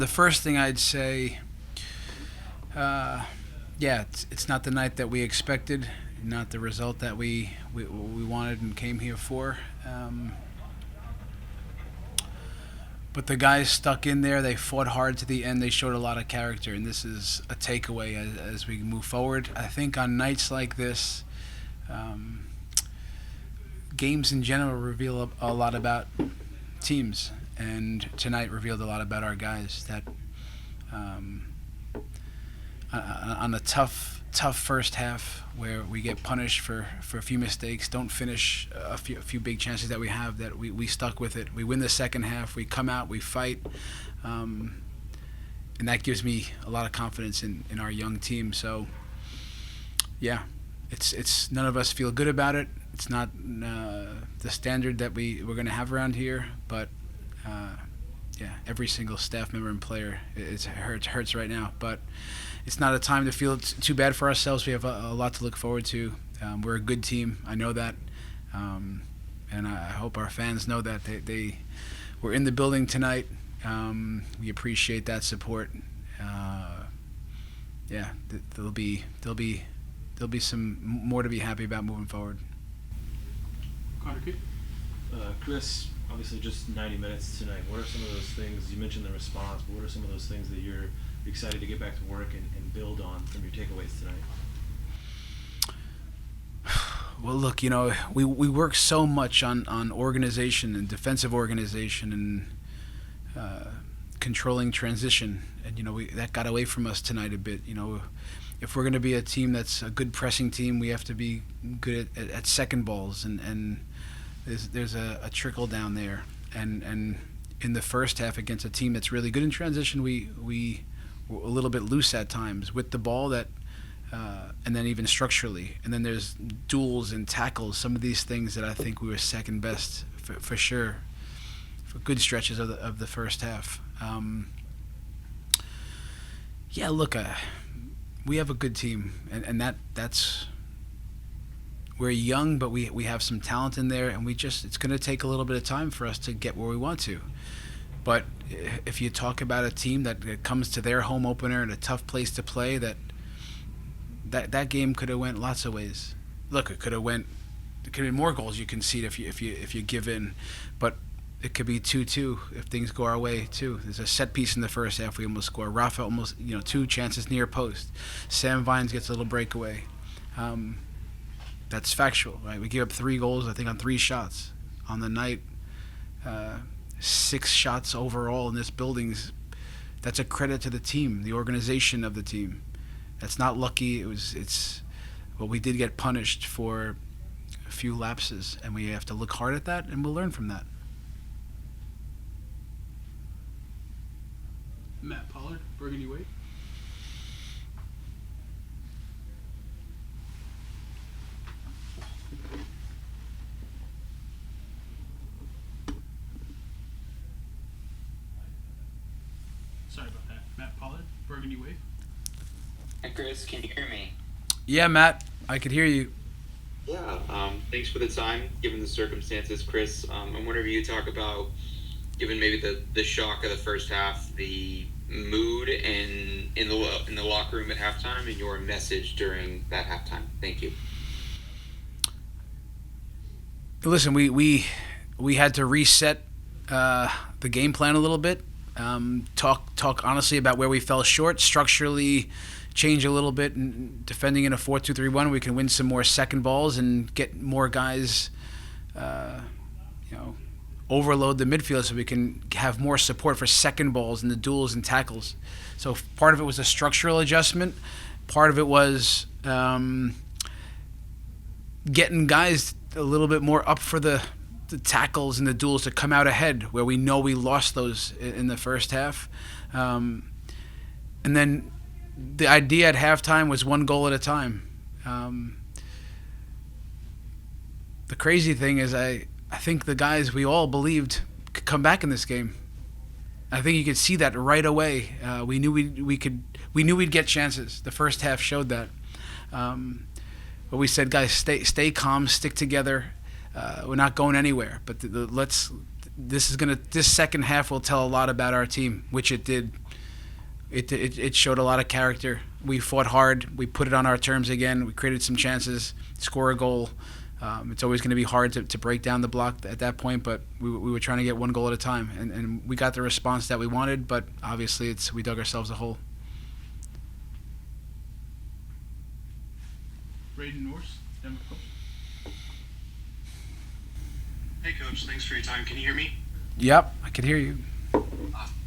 the first thing I'd say, it's not the night that we expected, not the result that we wanted and came here for. But the guys stuck in there. They fought hard to the end. They showed a lot of character, and this is a takeaway as we move forward. I think on nights like this, games in general reveal a lot about teams, and tonight revealed a lot about our guys. That on a tough first half where we get punished for a few mistakes, don't finish a few big chances that we have, that we stuck with it. We win the second half, we come out, we fight, and that gives me a lot of confidence in our young team. So yeah, it's none of us feel good about it. It's not the standard that we're going to have around here, but every single staff member and player, it hurts right now, but it's not a time to feel too bad for ourselves. We have a lot to look forward to. We're a good team. I know that, and I hope our fans know that. They were in the building tonight. We appreciate that support. There'll be some more to be happy about moving forward. Chris, obviously just 90 minutes tonight. What are some of those things, you mentioned the response, but what are some of those things that you're excited to get back to work and build on from your takeaways tonight? Well, look, we work so much on organization and defensive organization and controlling transition, and that got away from us tonight a bit. If we're going to be a team that's a good pressing team, we have to be good at second balls, and there's a trickle down there. And in the first half against a team that's really good in transition, we were a little bit loose at times with the ball, and then even structurally. And then there's duels and tackles, some of these things that I think we were second best for sure for good stretches of the first half. We have a good team, and that's. We're young, but we have some talent in there, and it's going to take a little bit of time for us to get where we want to. But if you talk about a team that comes to their home opener in a tough place to play, that game could have went lots of ways. Look, it could have been more goals you concede if you give in, but it could be 2-2 if things go our way too. There's a set piece in the first half we almost score. Rafa almost 2 chances near post. Sam Vines gets a little breakaway. That's factual, right? We gave up 3 goals, I think, on 3 shots on the night. 6 shots overall in this building. That's a credit to the team, the organization of the team. That's not lucky. But we did get punished for a few lapses, and we have to look hard at that, and we'll learn from that. Matt Pollard, Burgundy Wave. Sorry about that. Matt Pollard, Burgundy Wave. Hi, Chris. Can you hear me? Yeah, Matt, I could hear you. Yeah. Thanks for the time, given the circumstances, Chris. I'm wondering if you could talk about, given maybe the shock of the first half, the mood in the locker room at halftime, and your message during that halftime. Thank you. Listen, we had to reset the game plan a little bit. Talk honestly about where we fell short, structurally change a little bit, and defending in a 4-2-3-1, we can win some more second balls and get more guys, overload the midfield so we can have more support for second balls and the duels and tackles. So part of it was a structural adjustment. Part of it was getting guys a little bit more up for the tackles and the duels to come out ahead, where we know we lost those in the first half. And then the idea at halftime was 1 goal at a time. The crazy thing is I think the guys we all believed could come back in this game. I think you could see that right away. We knew we'd get chances. The first half showed that. But we said, guys, stay calm, stick together. We're not going anywhere. But this second half will tell a lot about our team, which it did. it showed a lot of character. We fought hard. We put it on our terms again. We created some chances, score a goal. It's always going to be hard to break down the block at that point, but we were trying to get one goal at a time, and we got the response that we wanted, but obviously we dug ourselves a hole. Braden Norse, Denver Post. Hey, Coach. Thanks for your time. Can you hear me? Yep, I could hear you.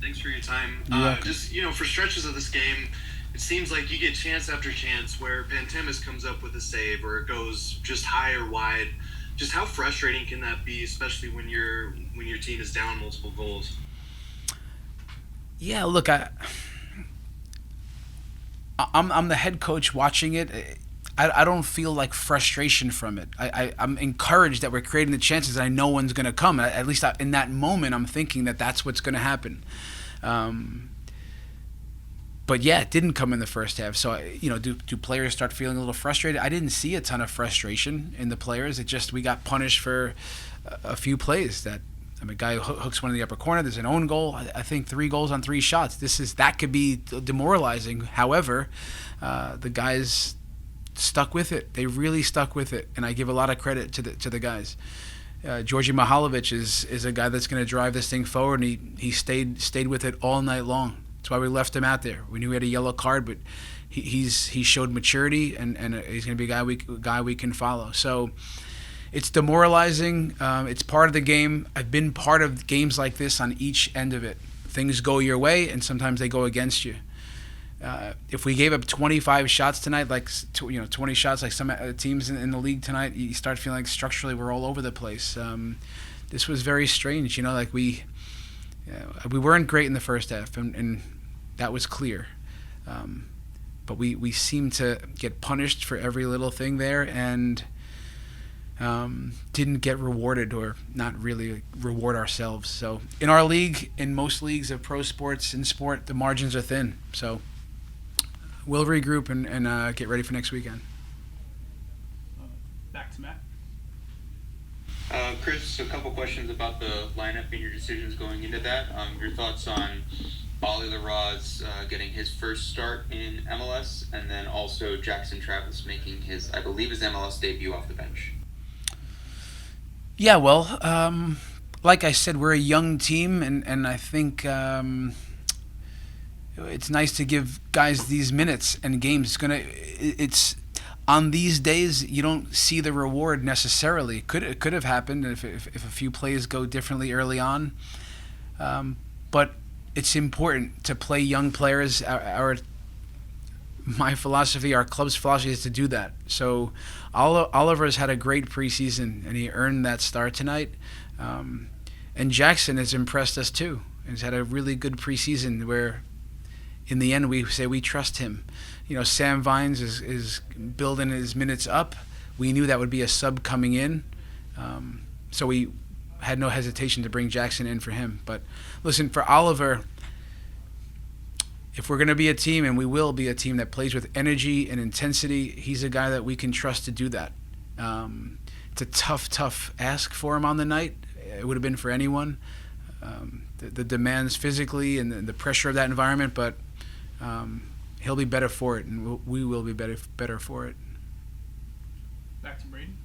Thanks for your time. You're welcome. Just, for stretches of this game, it seems like you get chance after chance where Pantemis comes up with a save or it goes just high or wide. Just how frustrating can that be, especially when your team is down multiple goals? Yeah, look, I'm the head coach watching it. I don't feel like frustration from it. I'm encouraged that we're creating the chances, and I know one's going to come. At least in that moment, I'm thinking that that's what's going to happen. But yeah, it didn't come in the first half. So, do players start feeling a little frustrated? I didn't see a ton of frustration in the players. It just, we got punished for a few plays a guy hooks one in the upper corner. There's an own goal. I think 3 goals on 3 shots. That could be demoralizing. However, the guys stuck with it. They really stuck with it, and I give a lot of credit to the guys. Georgi Mihalovic is a guy that's going to drive this thing forward, and he stayed with it all night long. That's why we left him out there. We knew he had a yellow card, but he showed maturity, and he's going to be a guy we can follow. So it's demoralizing. It's part of the game. I've been part of games like this on each end of it. Things go your way, and sometimes they go against you. If we gave up 25 shots tonight, 20 shots like some teams in the league tonight, you start feeling like structurally we're all over the place. This was very strange. We weren't great in the first half, and that was clear. But we seemed to get punished for every little thing there, and didn't get rewarded, or not really reward ourselves. So in our league, in most leagues of pro sports and sport, the margins are thin. So we'll regroup and get ready for next weekend. Back to Matt. Chris, a couple questions about the lineup and your decisions going into that. Your thoughts on Ollie LaRoz getting his first start in MLS, and then also Jackson Travis making his MLS debut off the bench. Yeah, well, like I said, we're a young team, and I think it's nice to give guys these minutes and games. It's on these days you don't see the reward necessarily. It could have happened if a few plays go differently early on, but it's important to play young players. My philosophy, our club's philosophy, is to do that. So Oliver's had a great preseason, and he earned that start tonight. And Jackson has impressed us too. He's had a really good preseason where, in the end, we say we trust him. Sam Vines is building his minutes up. We knew that would be a sub coming in, so we had no hesitation to bring Jackson in for him. But listen, for Oliver, if we're going to be a team, and we will be a team that plays with energy and intensity, he's a guy that we can trust to do that. It's a tough ask for him on the night. It would have been for anyone. The demands physically and the pressure of that environment, but he'll be better for it, and we will be better for it. Back to Braden.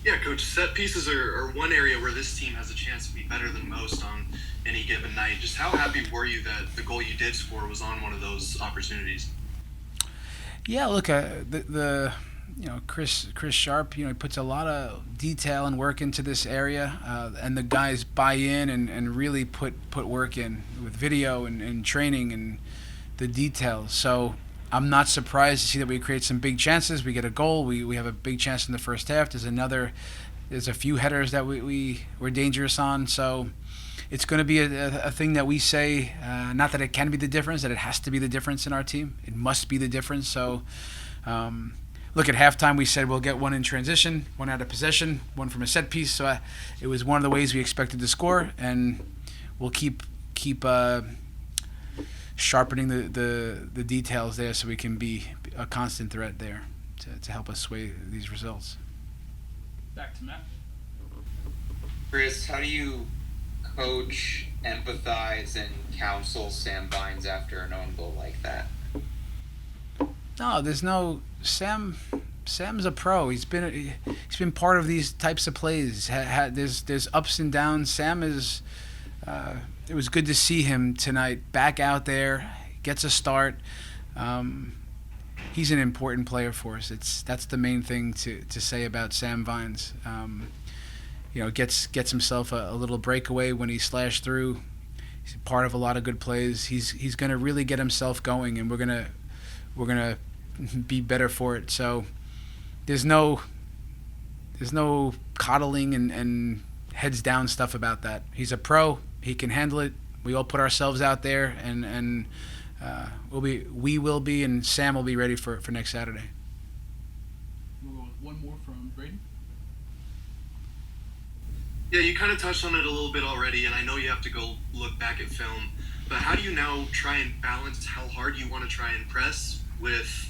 Yeah, Coach, set pieces are one area where this team has a chance to be better than most on any given night. Just how happy were you that the goal you did score was on one of those opportunities? Yeah, look, Chris Sharp, he puts a lot of detail and work into this area, and the guys buy in and really put work in with video and training and the details. So I'm not surprised to see that we create some big chances. We get a goal. We have a big chance in the first half. There's a few headers that we were dangerous on. So it's going to be a thing that we say, not that it can be the difference, that it has to be the difference in our team. It must be the difference. So look, at halftime we said we'll get one in transition, one out of possession, one from a set piece. So it was one of the ways we expected to score, and we'll keep sharpening the details there so we can be a constant threat there to help us sway these results. Back to Matt. Chris, how do you coach empathize and counsel Sam Vines after an own goal like that? No, there's no Sam. Sam's a pro. He's been part of these types of plays. There's ups and downs. Sam is. It was good to see him tonight. Back out there, gets a start. He's an important player for us. That's the main thing to say about Sam Vines. Gets himself a little breakaway when he slashed through. He's part of a lot of good plays. He's going to really get himself going, and we're gonna be better for it. So there's no coddling and heads down stuff about that. He's a pro. He can handle it. We all put ourselves out there, and we will be, and Sam will be ready for next Saturday. We'll go with one more from Braden. Yeah, you kind of touched on it a little bit already, and I know you have to go look back at film. But how do you now try and balance how hard you want to try and press with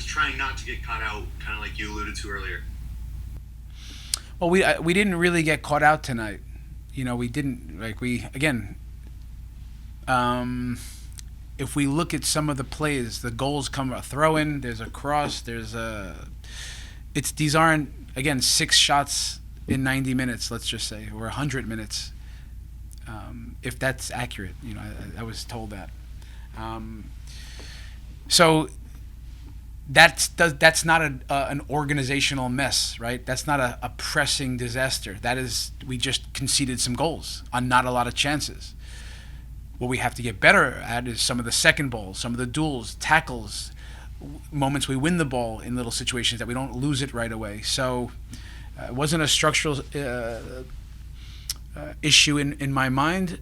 trying not to get caught out, kind of like you alluded to earlier? Well, we didn't really get caught out tonight. We didn't if we look at some of the plays, the goals come a throw in, there's a cross, these aren't, again, 6 shots in 90 minutes, let's just say, or 100 minutes, if that's accurate. I was told that. So that's not an organizational mess, right? That's not a pressing disaster. That is, we just conceded some goals on not a lot of chances. What we have to get better at is some of the second balls, some of the duels, tackles, moments we win the ball in little situations that we don't lose it right away. So it wasn't a structural issue in my mind.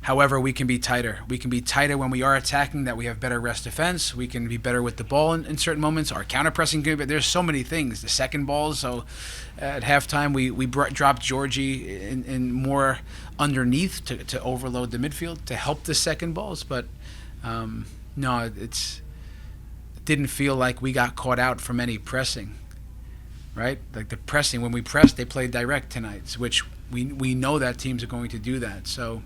However, we can be tighter. We can be tighter when we are attacking, that we have better rest defense. We can be better with the ball in certain moments. Our counter-pressing can be, but there's so many things. The second balls, so at halftime we dropped Georgie in more underneath to overload the midfield to help the second balls. But no, it didn't feel like we got caught out from any pressing, right? Like the pressing, when we pressed, they played direct tonight, which we know that teams are going to do that. So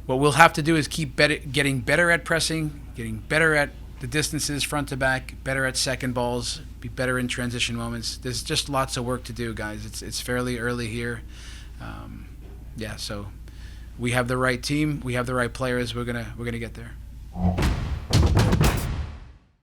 what we'll have to do is keep getting better at pressing, getting better at the distances front to back, better at second balls, be better in transition moments. There's just lots of work to do, guys. It's fairly early here. So we have the right team, we have the right players. We're gonna get there.